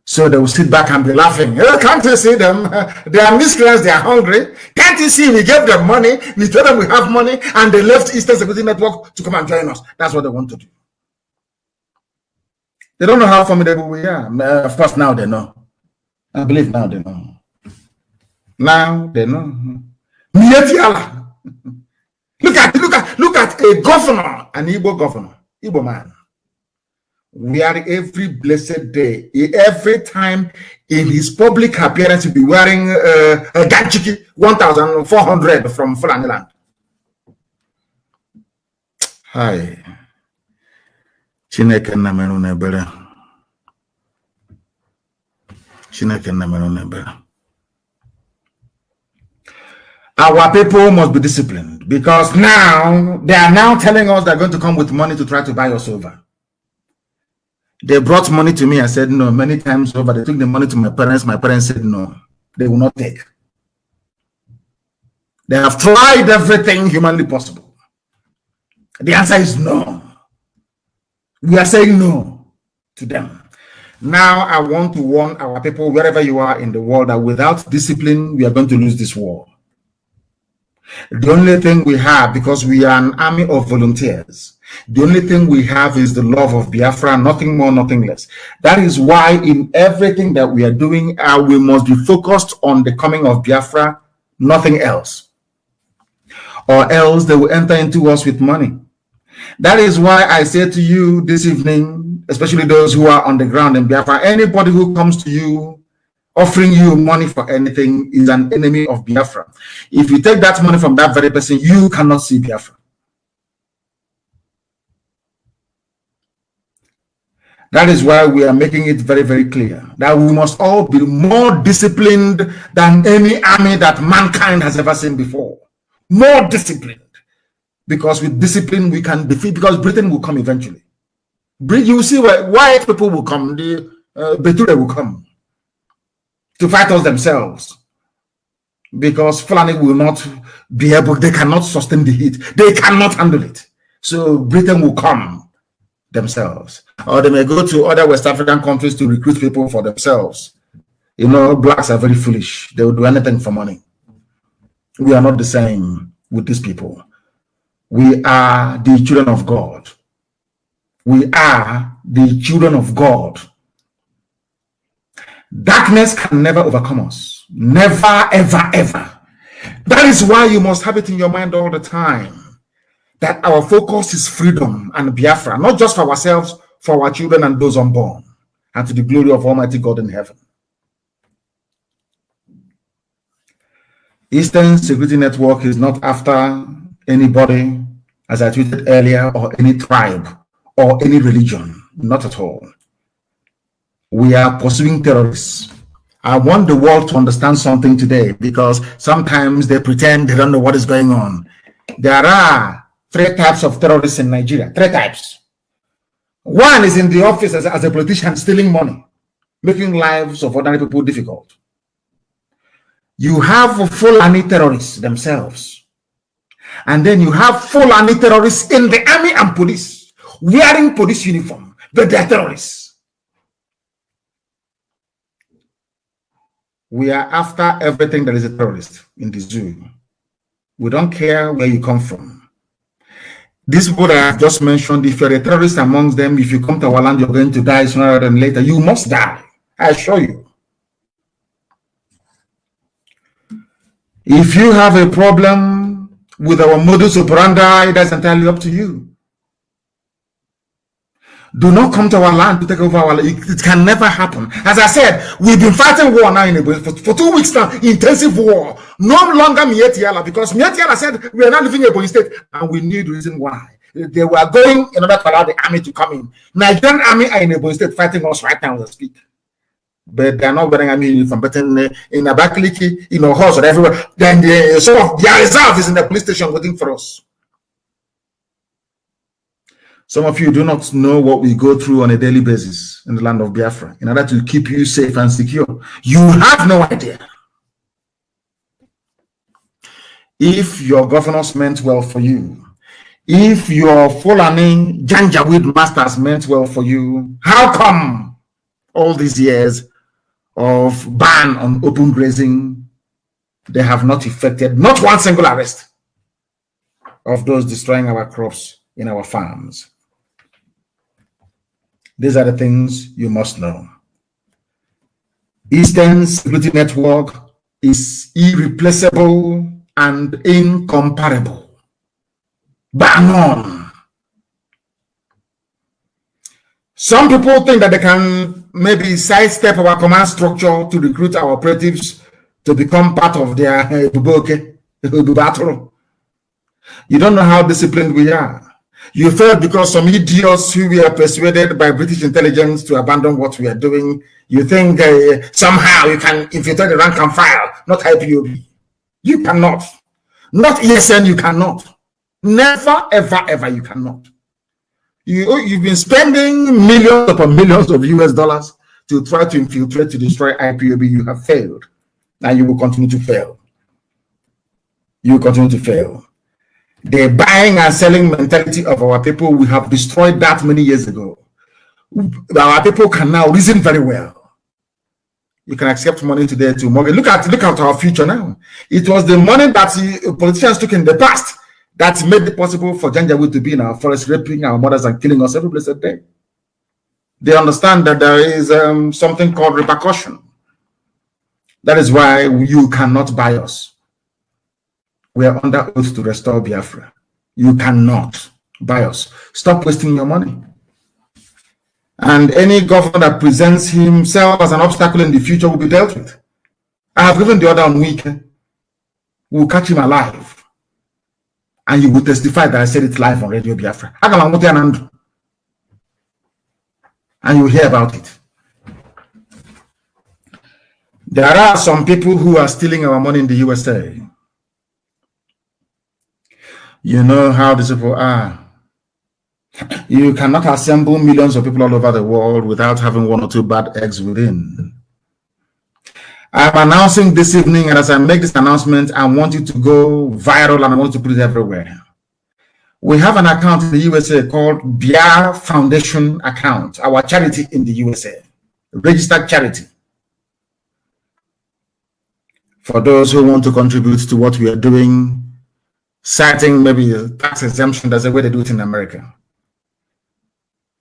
So they will sit back and be laughing. Oh, can't you see them? They are miscreants, they are hungry. Can't you see we gave them money, we told them we have money, and they left Eastern Security Network to come and join us. That's what they want to do. They don't know how formidable we are. Of course, now they know. I believe now they know. Now they know. Look at a governor, an Igbo governor, Igbo man. We are every blessed day, every time in his public appearance, he'll be wearing a ganchiki 1,400 from Fulani land. Hi. Chineke na meru nebere. Chineke na meru nebere. Our people must be disciplined because now they are now telling us they're going to come with money to try to buy us over. They brought money to me. I said no many times over. They took the money to my parents. My parents said no, they will not take. They have tried everything humanly possible. The answer is no. We are saying no to them. Now I want to warn our people wherever you are in the world that without discipline, we are going to lose this war. The only thing we have, because we are an army of volunteers, the only thing we have is the love of Biafra, nothing more, nothing less. That is why in everything that we are doing, we must be focused on the coming of Biafra, nothing else. Or else they will enter into us with money. That is why I say to you this evening, especially those who are on the ground in Biafra, anybody who comes to you offering you money for anything is an enemy of Biafra. If you take that money from that very person, you cannot see Biafra. That is why we are making it very, very clear that we must all be more disciplined than any army that mankind has ever seen before. More disciplined. Because with discipline, we can defeat, because Britain will come eventually. You see why white people will come, the Beture will come to fight us themselves. Because Fulani will not be able, they cannot sustain the heat. They cannot handle it. So Britain will come themselves. Or they may go to other West African countries to recruit people for themselves. You know, blacks are very foolish. They will do anything for money. We are not the same with these people. We are the children of God. We are the children of God. Darkness can never overcome us. Never, ever, ever. That is why you must have it in your mind all the time that our focus is freedom and Biafra, not just for ourselves, for our children and those unborn, and to the glory of Almighty God in heaven. Eastern Security Network is not after anybody, as I tweeted earlier, or any tribe or any religion. Not at all. We are pursuing terrorists. I want the world to understand something today, because sometimes they pretend they don't know what is going on. There are 3 types of terrorists in Nigeria. 3 types. One is in the office as a politician, stealing money, making lives of ordinary people difficult. You have Fulani terrorists themselves. And then you have Fulani terrorists in the army and police, wearing police uniform, but they are terrorists. We are after everything that is a terrorist in the zoo. We don't care where you come from. These people that I have just mentioned, if you're a terrorist amongst them, if you come to our land, you're going to die sooner than later. You must die, I assure you. If you have a problem with our modus operandi, that's entirely up to you. Do not come to our land to take over our land. It can never happen. As I said, we've been fighting war now for 2 weeks now, intensive war. No longer Mietiala, because Mietiala said we are not living in Ebonyi State, and we need reason why. They were going in order to allow the army to come in. Nigerian army are in Ebonyi State fighting us right now as I speak. but they're not wearing any uniform. But in Abakaliki, horse or everywhere, then some of their reserve is in the police station waiting for us. Some of you do not know what we go through on a daily basis in the land of Biafra in order to keep you safe and secure. You have no idea. If your governors meant well for you, if your Fulani Janjaweed masters meant well for you, how come all these years of ban on open grazing, they have not effected not one single arrest of those destroying our crops in our farms? These are the things you must know. Eastern Security Network is irreplaceable and incomparable. Bang. Some people think that they can maybe sidestep our command structure to recruit our operatives to become part of their Ebubeagu. You don't know how disciplined we are. You failed because some idiots who were persuaded by British intelligence to abandon what we are doing. You think somehow you can infiltrate the rank and file, not IPOB. You cannot. Not ESN, you cannot. Never, ever, ever, you cannot. You've been spending millions upon millions of US dollars to try to infiltrate, to destroy IPOB. You have failed. And you will continue to fail. You will continue to fail. The buying and selling mentality of our people, we have destroyed that many years ago. Our people can now reason very well. You can accept money today to mortgage. Look at our future now. It was the money that the politicians took in the past that made it possible for Janjaweed to be in our forest, raping our mothers and killing us every blessed day. They understand that there is something called repercussion. That is why you cannot buy us. We are under oath to restore Biafra. You cannot buy us. Stop wasting your money. And any governor that presents himself as an obstacle in the future will be dealt with. I have given the order on weekend. We will catch him alive. And you will testify that I said it live on Radio Biafra. And you will hear about it. There are some people who are stealing our money in the USA. You know how these people are. You cannot assemble millions of people all over the world without having one or two bad eggs within. I'm announcing this evening, and as I make this announcement, I want you to go viral and I want you to put it everywhere. We have an account in the USA called Bia Foundation account, our charity in the USA, registered charity. For those who want to contribute to what we are doing, citing maybe a tax exemption, that's the way they do it in America.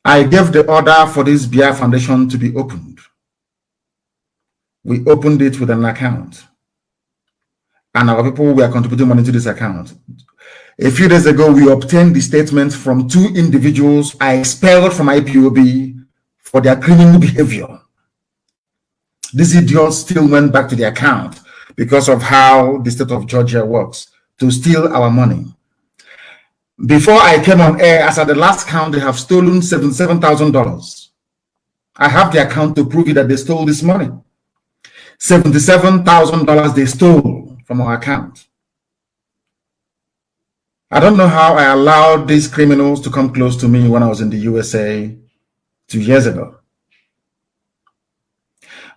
I gave the order for this Bia Foundation to be opened. We opened it with an account. And our people were contributing money to this account. A few days ago, we obtained the statement from 2 individuals I expelled from IPOB for their criminal behavior. These idiots still went back to the account because of how the state of Georgia works, to steal our money. Before I came on air, as at the last count, they have stolen $77,000. I have the account to prove it that they stole this money. $77,000 they stole from our account. I don't know how I allowed these criminals to come close to me when I was in the USA 2 years ago.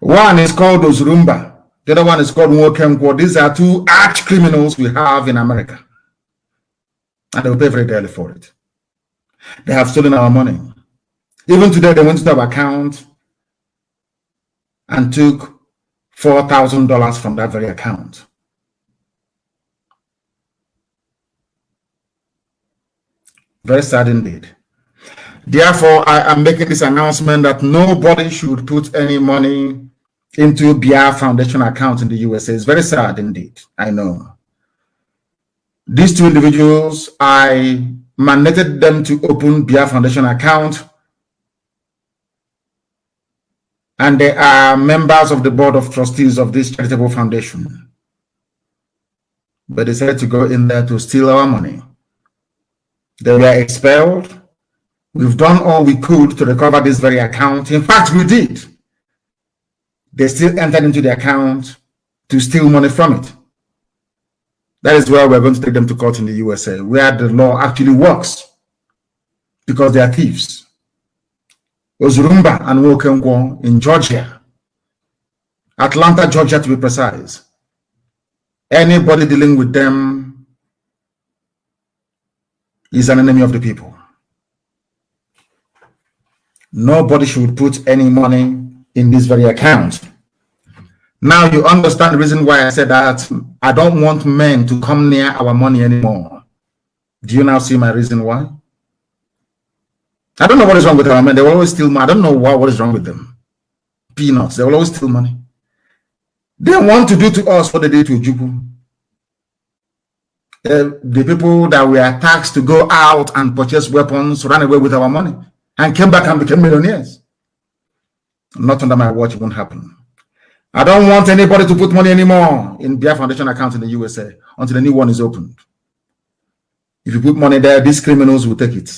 One is called Ozurumba. The other one is called Nwokemkwo. These are 2 arch criminals we have in America. And they will pay very dearly for it. They have stolen our money. Even today, they went to our account and took $4,000 from that very account. Very sad indeed. Therefore, I am making this announcement that nobody should put any money into Bia Foundation account in the USA. It's very sad indeed, I know. These 2 individuals, I mandated them to open Bia Foundation account, and they are members of the board of trustees of this charitable foundation. But they decided to go in there to steal our money. They were expelled. We've done all we could to recover this very account. In fact, we did. they still entered into the account to steal money from it. That is where we're going to take them to court in the USA, where the law actually works, because they are thieves. Ozurumba and Wokengwo in Georgia, Atlanta, Georgia to be precise. Anybody dealing with them is an enemy of the people. Nobody should put any money in this very account. Now you understand the reason why I said that I don't want men to come near our money anymore. Do you now see my reason why? I don't know what is wrong with our men. They will always steal money. I don't know what is wrong with them. Peanuts. They will always steal money. They want to do to us what they did to Jubu. The people that were taxed to go out and purchase weapons ran away with our money and came back and became millionaires. Not under my watch, it won't happen. I don't want anybody to put money anymore in Biafra Foundation account in the USA until the new one is opened. If you put money there, these criminals will take it.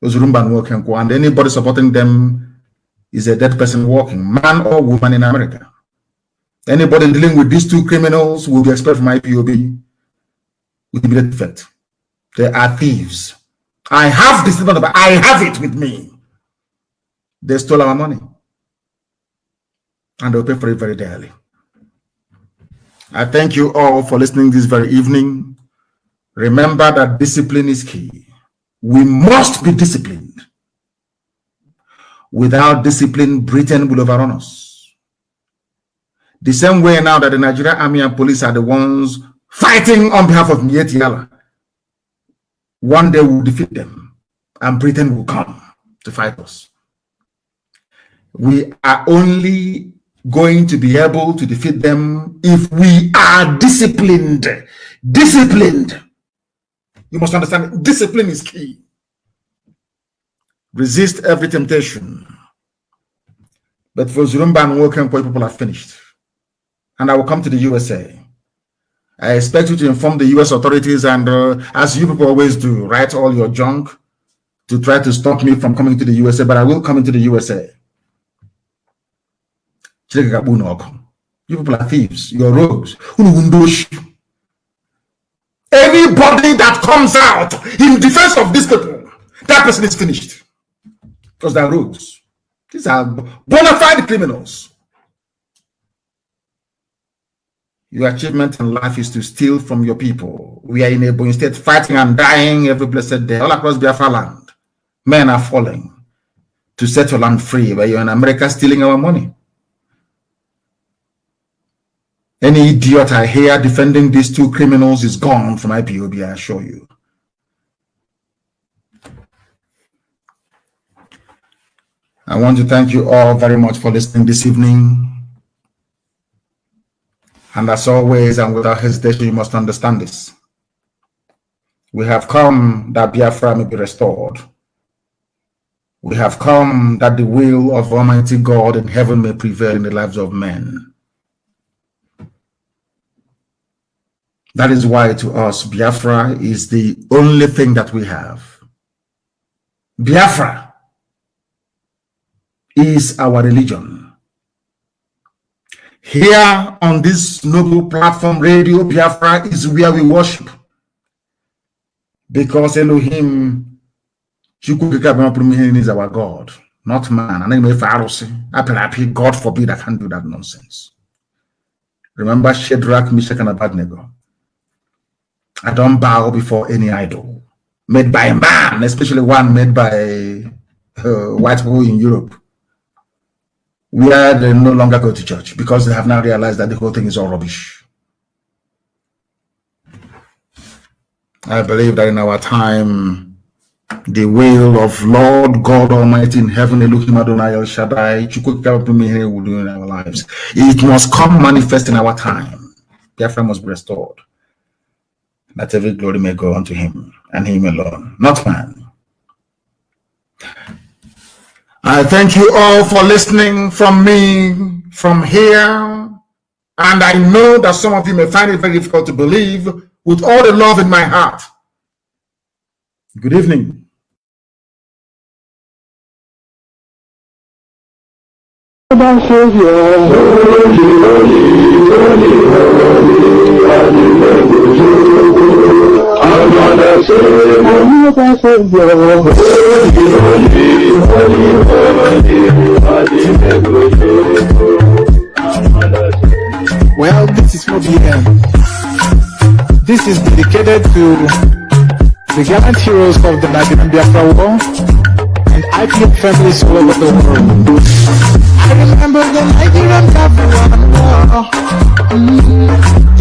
Those Rumba and Wokenko, and anybody supporting them is a dead person walking, man or woman in America. Anybody dealing with these two criminals will be expelled from IPOB with immediate effect. They are thieves. I have this, I have it with me. They stole our money. And they'll pay for it very dearly. I thank you all for listening this very evening. Remember that discipline is key. We must be disciplined. Without discipline, Britain will overrun us. The same way now that the Nigerian Army and police are the ones fighting on behalf of Mietiala. One day we'll defeat them and Britain will come to fight us. We are only going to be able to defeat them if we are disciplined. Disciplined. You must understand, discipline is key. Resist every temptation. But for Zurumba and Woken, people are finished. And I will come to the USA. I expect you to inform the US authorities, and as you people always do, write all your junk to try to stop me from coming to the USA, but I will come into the USA. You people are thieves. You're rogues. Anybody that comes out in defense of these people, that person is finished. Because they're rogues. These are bona fide criminals. Your achievement in life is to steal from your people. We are in a Ebonyi state fighting and dying every blessed day. All across Biafra land, men are falling to set your land free, but you're in America stealing our money. Any idiot I hear defending these two criminals is gone from IPOB, I assure you. I want to thank you all very much for listening this evening. And as always, and without hesitation, you must understand this. We have come that Biafra may be restored. We have come that the will of Almighty God in heaven may prevail in the lives of men. That is why to us, Biafra is the only thing that we have. Biafra is our religion. Here on this noble platform, Radio Biafra is where we worship. Because Elohim is our God, not man. And God forbid I can't do that nonsense. Remember Shadrach, Meshach, and Abednego. I don't bow before any idol made by a man, especially one made by white people in Europe, where they no longer go to church because they have now realized that the whole thing is all rubbish. I believe that in our time, the will of Lord God Almighty in heaven, Elohim Adonai El Shaddai, will do in our lives. It must come manifest in our time. Biafra must be restored. That every glory may go unto him and him alone, not man. I thank you all for listening from me from here. And I know that some of you may find it very difficult to believe with all the love in my heart. Good evening. Well, this is for BM. This is dedicated to the gallant heroes of the Nigerian Biafra War and IPOB families all over the world. I remember the Nigerian Biafra War,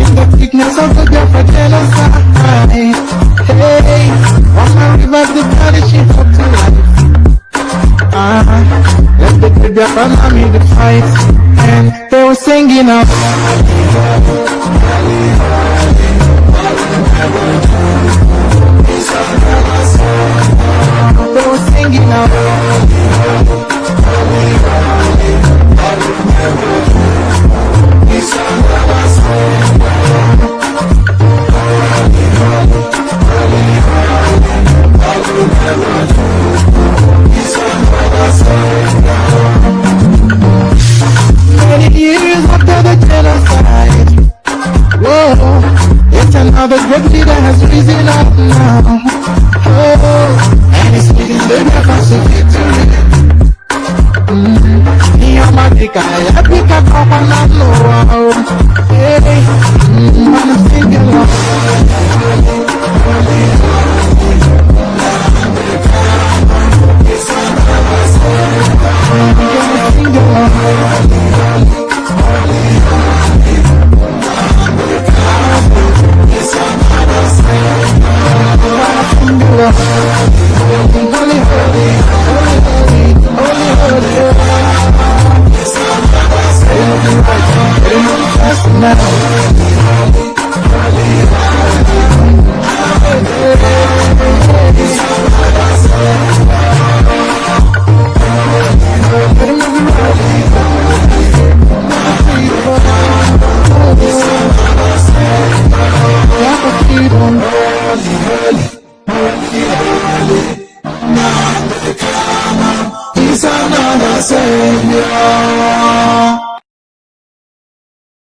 in the thickness of the Biafra genocide. Hey, on my river the punishing up to life. Let the great Biafra army the fight, and they were singing out. They were singing out. Many years after the genocide, whoa, yet another great leader has risen up now. Oh, and he's leading the Biafra to victory. Niyamadika, Epika, Papa, Nano, hey, I'm thinking of He's another savior.